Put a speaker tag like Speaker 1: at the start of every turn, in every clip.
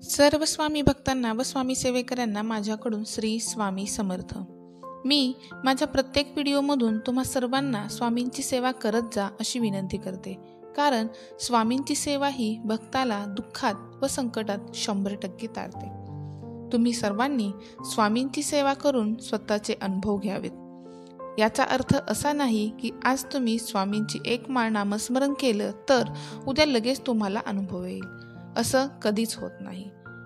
Speaker 1: सर्व स्वामी भक्तांना व स्वामी सेवेकऱ्यांना माझ्याकडून श्री स्वामी समर्थ. मी माझ्या प्रत्येक व्हिडिओमधून तुम्हा सर्वांना स्वामींची सेवा करत जा अशी विनंती करते. कारण स्वामींची सेवा ही भक्ताला दुःखात व संकटात 100% तारते. तुम्ही सर्वांनी स्वामींची सेवा करून स्वतःचे अनुभव घ्यावेत. याचा अर्थ असा नाही की आज तुम्ही स्वामींची एक माळ नामस्मरण केलं तर उद्या लगेच तुम्हाला अनुभव येईल. असं कधीच होत नाही.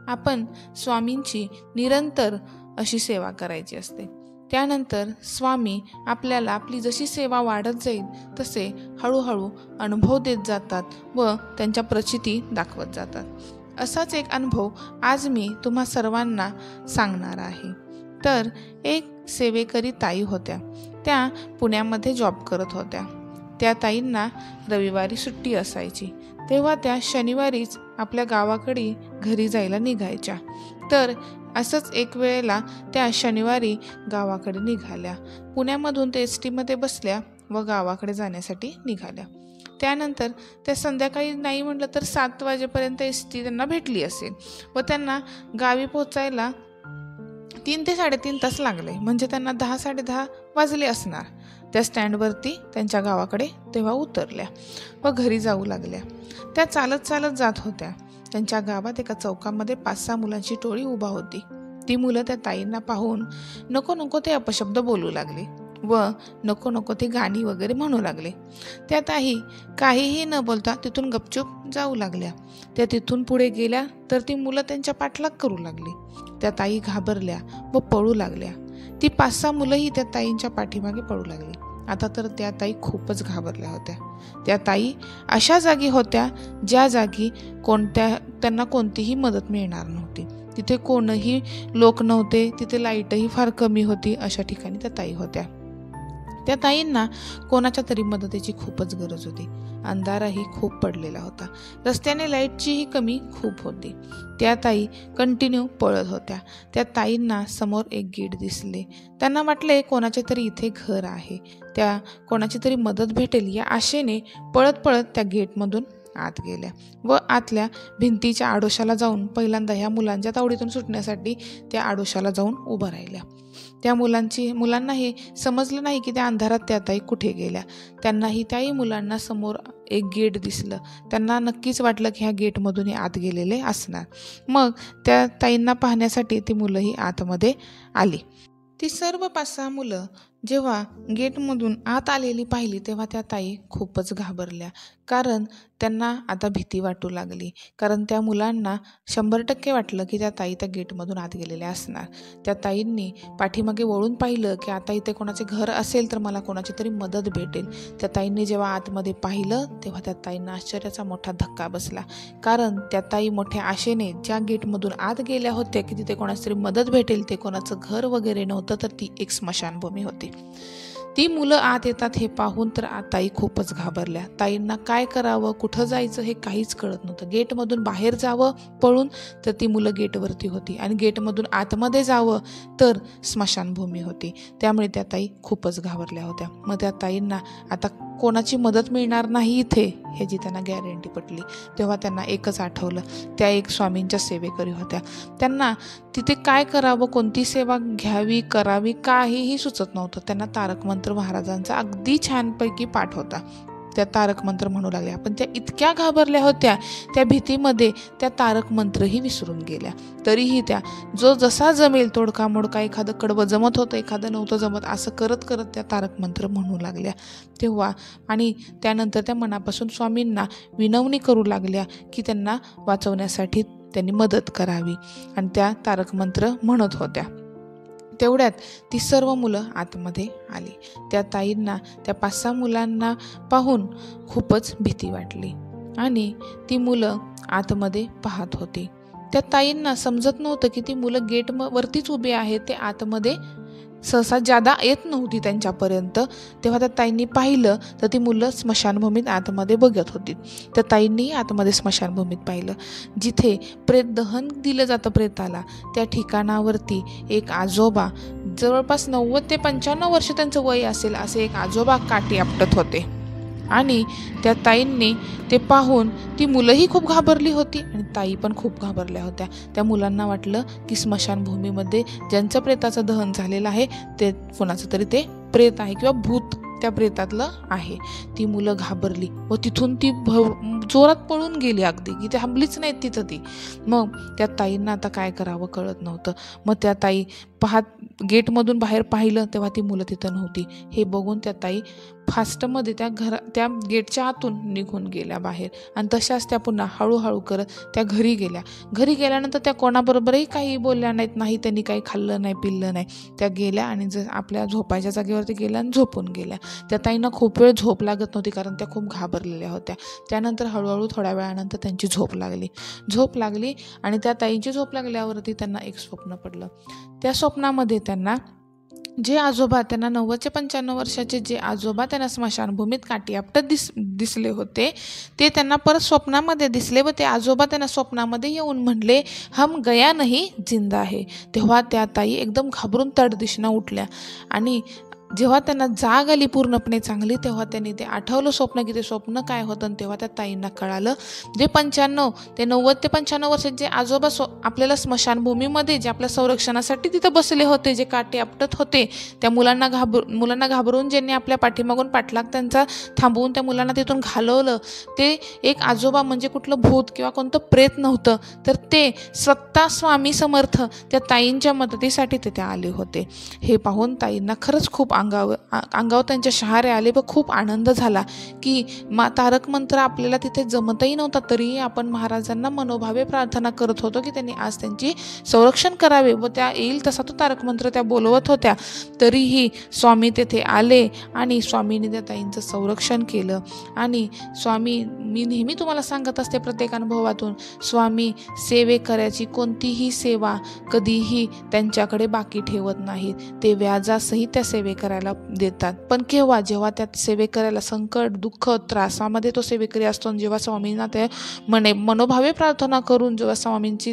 Speaker 1: आपण स्वामींची निरंतर अशी सेवा करायची असते. त्यानंतर स्वामी आपल्याला आपली जशी सेवा वाढत जाईल तसे हळूहळू अनुभव देत जातात व त्यांच्या प्रचिती दाखवत जातात. असाच एक अनुभव आज मी तुम्हा सर्वांना सांगणार आहे. तर एक सेवेकरी ताई होत्या. त्या पुण्यामध्ये जॉब करत होत्या. त्या ताईंना रविवारी सुट्टी असायची. तेव्हा त्या शनिवारीच आपल्या गावाकडे घरी जायला निघायच्या. तर असंच एक वेळेला त्या शनिवारी गावाकडे निघाल्या. पुण्यामधून ते एस टीमध्ये बसल्या व गावाकडे जाण्यासाठी निघाल्या. त्यानंतर त्या संध्याकाळी नाही म्हटलं तर 7 वाजेपर्यंत एस टी त्यांना भेटली असेल व त्यांना गावी पोहोचायला 3 ते 3.5 तास लागले. म्हणजे त्यांना 10-10:30 वाजले असणार. त्या स्टँडवरती त्यांच्या गावाकडे तेव्हा उतरल्या व घरी जाऊ लागल्या. त्या चालत जात होत्या. त्यांच्या गावात एका चौकामध्ये 5-6 मुलांची टोळी उभा होती. ती मुलं त्या ताईंना पाहून नको ते अपशब्द बोलू लागले व नको ते गाणी वगैरे म्हणू लागले. त्या ताई काहीही न बोलता तिथून गपचूप जाऊ लागल्या. त्या तिथून पुढे गेल्या तर ती मुलं त्यांच्या पाठलाग करू लागली. त्या ताई घाबरल्या व पळू लागल्या. ती 5-6 मुलंही त्या ताईंच्या पाठीमागे पळू लागली. आता तर त्या ताई खूपच घाबरल्या होत्या. त्या ताई अशा जागी होत्या ज्या जागी त्यांना कोणतीही मदत मिळणार नव्हती. तिथे कोणही लोक नव्हते. तिथे लाईटही फार कमी होती. अशा ठिकाणी त्या ताई होत्या. त्या ताईंना कोणाच्या तरी मदतीची खूपच गरज होती. अंधारही खूप पडलेला होता. रस्त्याने लाईटचीही कमी खूप होती. त्या ताई कंटिन्यू पळत होत्या. त्या ताईंना समोर एक गेट दिसले. त्यांना वाटले कोणाचे तरी इथे घर आहे. त्या कोणाची तरी मदत भेटेल या आशेने पळत त्या गेटमधून आत गेल्या व आतल्या भिंतीच्या आडोशाला जाऊन पहिल्यांदा ह्या मुलांच्या तावडीतून सुटण्यासाठी त्या आडोशाला जाऊन उभं राहिल्या. त्या मुलांनाही समजलं नाही की त्या अंधारात त्या ताई कुठे गेल्या. त्यांनाही त्याही मुलांना समोर एक गेट दिसलं. त्यांना नक्कीच वाटलं की ह्या गेटमधून आत गेलेले असणार. मग त्या ताईंना पाहण्यासाठी ती मुलंही आतमध्ये आली. ती सर्व 5-6 मुलं जेव्हा गेटमधून आत आलेली पाहिली तेव्हा त्या ताई खूपच घाबरल्या. कारण त्यांना आता भीती वाटू लागली. कारण त्या मुलांना 100% वाटलं की त्या ताई त्या गेटमधून आत गेलेल्या असणार. त्या ताईंनी पाठीमागे वळून पाहिलं की आता इथे कोणाचे घर असेल तर मला कोणाची तरी मदत भेटेल. त्या ताईंनी जेव्हा आतमध्ये पाहिलं तेव्हा त्या ताईंना आश्चर्याचा मोठा धक्का बसला. कारण त्या ताई मोठ्या आशेने ज्या गेटमधून आत गेल्या होत्या की तिथे कोणाची तरी मदत भेटेल ते कोणाचं घर वगैरे नव्हतं, तर ती एक स्मशानभूमी होती. ती मुलं आत येतात हे पाहून तर ताई खूपच घाबरल्या. ताईंना काय करावं, कुठं जायचं हे काहीच कळत नव्हतं. गेटमधून बाहेर जावं पळून तर ती मुलं गेटवरती होती आणि गेटमधून आतमध्ये जावं तर स्मशानभूमी होती. त्यामुळे त्या ताई खूपच घाबरल्या होत्या. मग त्या ताईंना आता कोणाची मदत मिळणार नाही इथे ह्याची त्यांना गॅरंटी पटली. तेव्हा त्यांना एकच आठवलं. त्या एक स्वामींच्या सेवेकरी होत्या. त्यांना तिथे काय करावं, कोणती सेवा घ्यावी करावी काहीही सुचत नव्हतं. त्यांना तारक मंत्र महाराजांचा अगदी छानपैकी पाठ होता. त्या तारक मंत्र म्हणू लागल्या. पण त्या इतक्या घाबरल्या होत्या त्या भीतीमध्ये त्या तारक मंत्रही विसरून गेल्या. तरीही त्या जो जसा जमेल तोडका मोडका, एखादं कडवं जमत होतं एखादं नव्हतं जमत असं करत त्या तारक मंत्र म्हणू लागल्या. तेव्हा आणि त्यानंतर त्या मनापासून स्वामींना विनवणी करू लागल्या की त्यांना वाचवण्यासाठी त्यांनी मदत करावी आणि त्या तारक मंत्र म्हणत होत्या. तेवढ्यात ती सर्व मुलं आतमध्ये आली. त्या ताईंना त्या 5-6 मुलांना पाहून खूपच भीती वाटली आणि ती मुलं आतमध्ये पाहत होती. त्या ताईंना समजत नव्हतं की ती मुलं गेटवरतीच उभी आहेत. ते आतमध्ये सहसा जादा येत नव्हती त्यांच्यापर्यंत. तेव्हा त्या ताईंनी पाहिलं तर ती मुलं स्मशानभूमीत आतमध्ये बघत होती. त्या ताईंनीही आतमध्ये स्मशानभूमीत पाहिलं. जिथे प्रेत दहन दिलं जातं प्रेताला त्या ठिकाणावरती एक आजोबा, जवळपास 90 ते 95 वर्ष त्यांचं वय असेल असे एक आजोबा काठी आपटत होते. आणि त्या ताईंनी ते पाहून ती मुलंही खूप घाबरली होती आणि ताई पण खूप घाबरल्या होत्या. त्या मुलांना वाटलं की स्मशानभूमीमध्ये ज्यांचं प्रेताचं दहन झालेलं आहे ते कोणाचं तरी ते प्रेत आहे किंवा भूत त्या प्रेतातलं आहे. ती मुलं घाबरली व तिथून ती जोरात पळून गेली, अगदी की ते थांबलीच नाही तिथं ती. मग त्या ताईंना आता काय करावं कळत नव्हतं. मग त्या ताई गेटमधून बाहेर पाहिलं तेव्हा ती मुलं तिथं नव्हती. हे बघून त्या ताई फास्टमध्ये त्या गेटच्या आतून निघून गेल्या बाहेर आणि तशाच त्या पुन्हा हळूहळू करत त्या घरी गेल्या. घरी गेल्यानंतर त्या कोणाबरोबरही काही बोलल्या नाहीत, नाही त्यांनी काही खाल्लं नाही पिल्लं नाही. त्या गेल्या आणि आपल्या झोपायच्या जागेवरती गेल्या आणि झोपून गेल्या. त्या ताईंना खूप वेळ झोप लागत नव्हती कारण त्या खूप घाबरलेल्या होत्या. त्यानंतर हळूहळू थोड्या वेळानंतर त्यांची झोप लागली आणि त्या ताईंची झोप लागल्यावरती त्यांना एक स्वप्न पडलं. त्या स्वप्नामध्ये त्यांना जे आजोबा, त्यांना 90-95 वर्षाचे जे आजोबा त्यांना स्मशानभूमीत काठी आपटत दिसले होते ते त्यांना परत स्वप्नामध्ये दिसले व ते आजोबा त्यांना स्वप्नामध्ये येऊन म्हणले, हम गया नहीं जिंदा है. तेव्हा त्या ताई एकदम घाबरून तडदिशीनं उठल्या आणि जेव्हा त्यांना जाग आली पूर्णपणे चांगली तेव्हा त्यांनी ते आठवलं स्वप्न की ते स्वप्न काय होतं. तेव्हा त्या ताईंना कळालं जे 90 ते 95 वर्षाचे जे आजोबा आपल्याला स्मशानभूमीमध्ये जे आपल्या संरक्षणासाठी तिथं बसले होते, जे काटे आपटत होते, त्या मुलांना घाबरून ज्यांनी आपल्या पाठीमागून पाठलाग त्यांचा थांबवून त्या मुलांना तिथून घालवलं, ते एक आजोबा म्हणजे कुठलं भूत किंवा कोणतं प्रेत नव्हतं, तर ते स्वतः स्वामी समर्थ त्या ताईंच्या मदतीसाठी तिथे आले होते. हे पाहून ताईंना खरंच खूप अंगावर त्यांच्या शहारे आले व खूप आनंद झाला की तारक मंत्र आपल्याला तिथे जमतही नव्हता तरीही आपण महाराजांना मनोभावे प्रार्थना करत होतो की त्यांनी आज त्यांची संरक्षण करावे व त्या येईल तसा तो तारक मंत्र त्या बोलवत होत्या. तरीही स्वामी तेथे आले आणि स्वामींनी त्या ताईंचं संरक्षण केलं. आणि स्वामी, मी नेहमी तुम्हाला सांगत असते प्रत्येक अनुभवातून, स्वामी सेवेकऱ्याची कोणतीही सेवा कधीही त्यांच्याकडे बाकी ठेवत नाहीत. ते व्याजासहित त्या सेवेकऱ्याला देतात. पण केव्हा? जेव्हा त्या सेवेकऱ्याला संकट, दुःख, त्रासामध्ये तो सेवेकरी असतो, जेव्हा स्वामींना ते मनोभावे प्रार्थना करून जेव्हा स्वामींची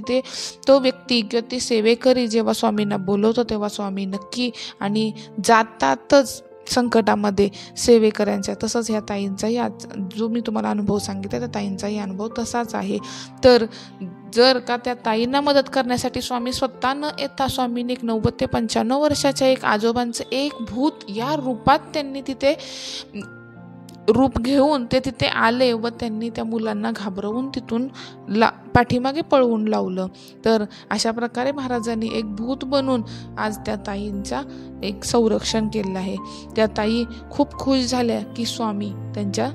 Speaker 1: तो व्यक्ती किंवा ती सेवेकरी जेव्हा स्वामींना बोलवतो तेव्हा स्वामी नक्की आणि जातातच संकटामध्ये सेवेकऱ्यांच्या. तसंच ह्या ताईंचाही आज जो मी तुम्हाला अनुभव सांगितला त्या ताईंचाही अनुभव तसाच आहे. तर जर का त्या ताईंना मदत करण्यासाठी स्वामी स्वतः न येता स्वामींनी 90 ते 95 वर्षाच्या एक आजोबांचं एक भूत या रूपात त्यांनी तिथे रूप घेऊन ते तिथे आले व त्यांनी त्या मुलांना घाबरवून तिथून पाठीमागे पळवून लावलं. तर अशा प्रकारे महाराजांनी एक भूत बनून आज त्या ताईंचा एक संरक्षण केलेलं आहे. त्या ताई खूप खुश झाल्या की स्वामी त्यांच्या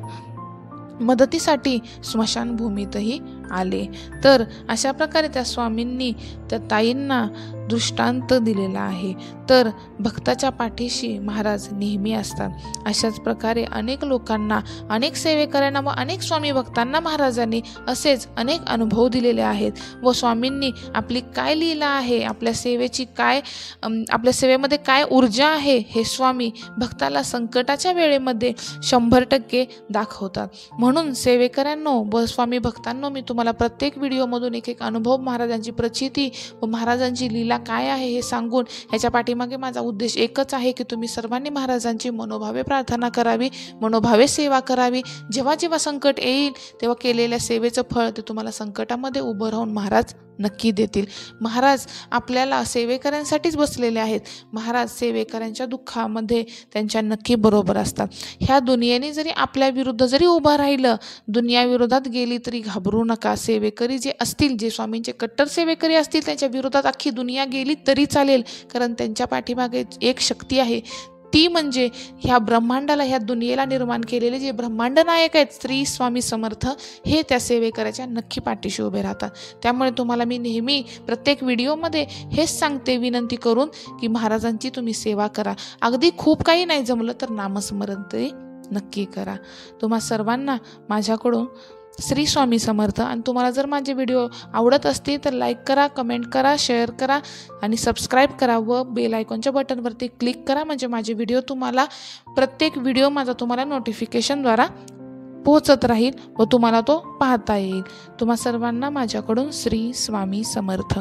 Speaker 1: मदतीसाठी स्मशानभूमीतही आले. तर अशा प्रकारे त्या स्वामींनी त्या ताईंना दृष्टांत दिलेला आहे. तर भक्ताच्या पाठीशी महाराज नेहमी असतात. अशाच प्रकारे अनेक लोकांना, अनेक सेवेकऱ्यांना व अनेक स्वामी भक्तांना महाराजांनी असेच अनेक अनुभव दिलेले आहेत व स्वामींनी आपली काय लीला आहे, आपल्या सेवेची काय, आपल्या सेवेमध्ये काय ऊर्जा आहे हे स्वामी भक्ताला संकटाच्या वेळेमध्ये 100% दाखवतात. म्हणून सेवेकऱ्यांनो व स्वामी भक्तांनो, मी तुम्हाला प्रत्येक व्हिडिओमधून एक अनुभव, महाराजांची प्रचिती व महाराजांची लीला काय आहे हे सांगून ह्याच्या पाठीमागे माझा उद्देश एकच आहे की तुम्ही सर्वांनी महाराजांची मनोभावे प्रार्थना करावी, मनोभावे सेवा करावी. जेव्हा जेव्हा संकट येईल तेव्हा केलेल्या सेवेचं फळ ते तुम्हाला संकटामध्ये उभं राहून महाराज नक्की देतील. महाराज आपल्याला सेवेकऱ्यांसाठीच बसलेले आहेत. महाराज सेवेकऱ्यांच्या दुःखामध्ये त्यांच्या नक्की बरोबर असतात. ह्या दुनियेने जरी आपल्या विरुद्ध जरी उभं राहिलं, दुनिया विरोधात गेली तरी घाबरू नका. सेवेकरी जे असतील, जे स्वामींचे कट्टर सेवेकरी असतील, त्यांच्या विरोधात अख्खी दुनिया गेली तरी चालेल, कारण त्यांच्या पाठीमागे एक शक्ती आहे. ती म्हणजे ह्या ब्रह्मांडाला, ह्या दुनियेला निर्माण केलेले जे ब्रह्मांड नायक आहेत श्री स्वामी समर्थ, हे त्या सेवेकऱ्याच्या नक्की पाठीशी उभे राहतात. त्यामुळे तुम्हाला मी नेहमी प्रत्येक व्हिडिओमध्ये हेच सांगते, विनंती करून की महाराजांची तुम्ही सेवा करा. अगदी खूप काही नाही जमलं तर नामस्मरण तरी नक्की करा. तुम्हा सर्वांना माझ्याकडून श्री स्वामी समर्थ. आणि तुम्हाला जर माझे व्हिडिओ आवडत असतील तर लाईक करा, कमेंट करा, शेअर करा आणि सबस्क्राईब करा व बेल आयकॉनच्या बटनवरती क्लिक करा, म्हणजे माझे व्हिडिओ तुम्हाला, प्रत्येक व्हिडिओ माझा तुम्हाला नोटिफिकेशनद्वारा पोहोचत राहील व तुम्हाला तो पाहता येईल. तुम्हा सर्वांना माझ्याकडून श्री स्वामी समर्थ.